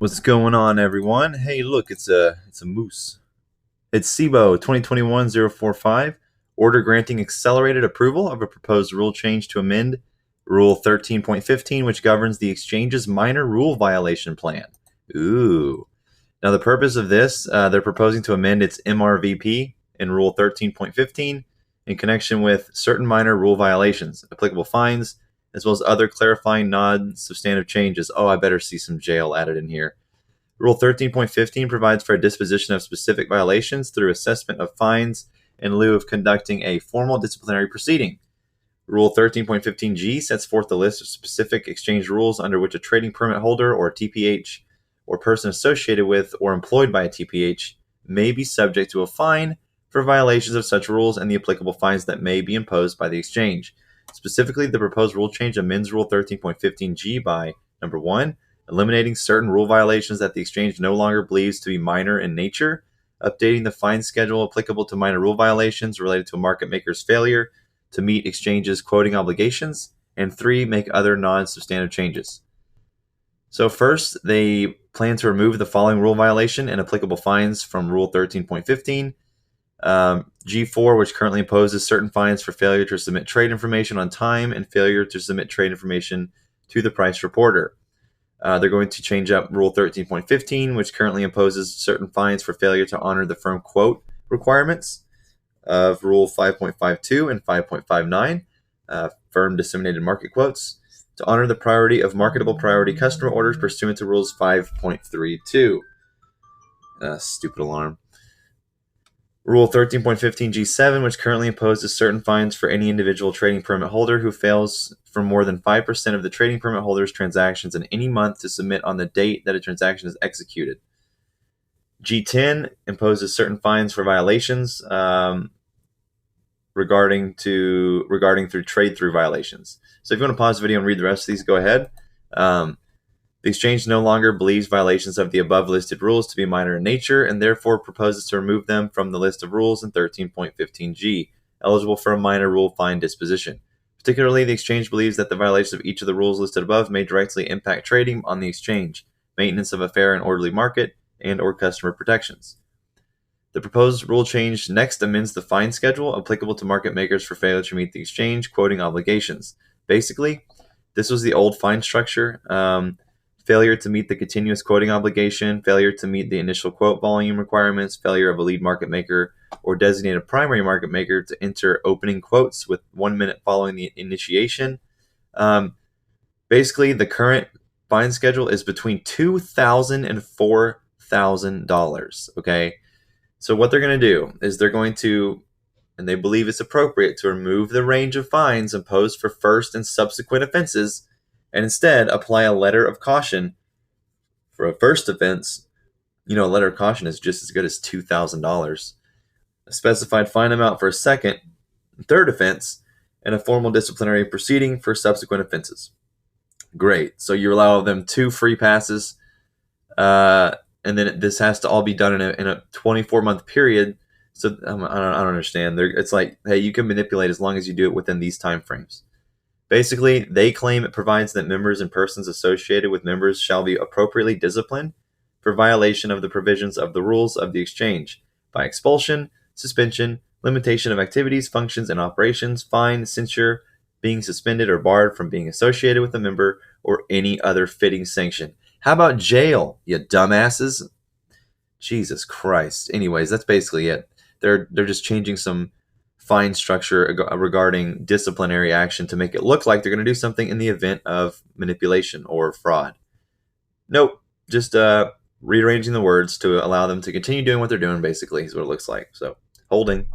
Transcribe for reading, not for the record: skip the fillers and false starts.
What's going on, everyone? Hey, look, it's a moose. It's CBOE 2021-045, order granting accelerated approval of a proposed rule change to amend Rule 13.15, which governs the exchange's minor rule violation plan. Ooh. Now, the purpose of this, they're proposing to amend its MRVP in Rule 13.15 in connection with certain minor rule violations, applicable fines, as well as other clarifying non-substantive changes. Oh, I better see some jail added in here. Rule 13.15 provides for a disposition of specific violations through assessment of fines in lieu of conducting a formal disciplinary proceeding. Rule 13.15G sets forth a list of specific exchange rules under which a trading permit holder or TPH or person associated with or employed by a TPH may be subject to a fine for violations of such rules and the applicable fines that may be imposed by the exchange. Specifically, the proposed rule change amends Rule 13.15G by, number 1, eliminating certain rule violations that the exchange no longer believes to be minor in nature, updating the fine schedule applicable to minor rule violations related to a market maker's failure to meet exchange's quoting obligations, and 3, make other non-substantive changes. So first, they plan to remove the following rule violation and applicable fines from Rule 13.15. G4, which currently imposes certain fines for failure to submit trade information on time and failure to submit trade information to the price reporter. They're going to change up Rule 13.15, which currently imposes certain fines for failure to honor the firm quote requirements of Rule 5.52 and 5.59, firm disseminated market quotes, to honor the priority of marketable priority customer orders pursuant to Rules 5.32. Stupid alarm. Rule 13.15G7, which currently imposes certain fines for any individual trading permit holder who fails for more than 5% of the trading permit holder's transactions in any month to submit on the date that a transaction is executed. G10 imposes certain fines for violations regarding through trade-through violations. So if you want to pause the video and read the rest of these, go ahead. The exchange no longer believes violations of the above listed rules to be minor in nature and therefore proposes to remove them from the list of rules in 13.15G, eligible for a minor rule fine disposition. Particularly, the exchange believes that the violation of each of the rules listed above may directly impact trading on the exchange, maintenance of a fair and orderly market, and or customer protections. The proposed rule change next amends the fine schedule applicable to market makers for failure to meet the exchange quoting obligations. Basically, this was the old fine structure. Failure to meet the continuous quoting obligation, failure to meet the initial quote volume requirements, failure of a lead market maker or designated primary market maker to enter opening quotes with 1 minute following the initiation. Basically, the current fine schedule is between $2,000 and $4,000. Okay, so what they're going to do is they're going to, and they believe it's appropriate to remove the range of fines imposed for first and subsequent offenses, and instead apply a letter of caution for a first offense. A letter of caution is just as good as $2,000. A specified fine amount for a second and third offense, and a formal disciplinary proceeding for subsequent offenses. Great. So you allow them 2 free passes, and then this has to all be done in a 24-month period. So I don't understand. It's like, hey, you can manipulate as long as you do it within these time frames. Basically, they claim it provides that members and persons associated with members shall be appropriately disciplined for violation of the provisions of the rules of the exchange by expulsion, suspension, limitation of activities, functions, and operations, fine, censure, being suspended or barred from being associated with a member, or any other fitting sanction. How about jail, you dumbasses? Jesus Christ. Anyways, that's basically it. They're just changing some fine structure regarding disciplinary action to make it look like they're going to do something in the event of manipulation or fraud. Nope, just rearranging the words to allow them to continue doing what they're doing, basically, is what it looks like. So, holding.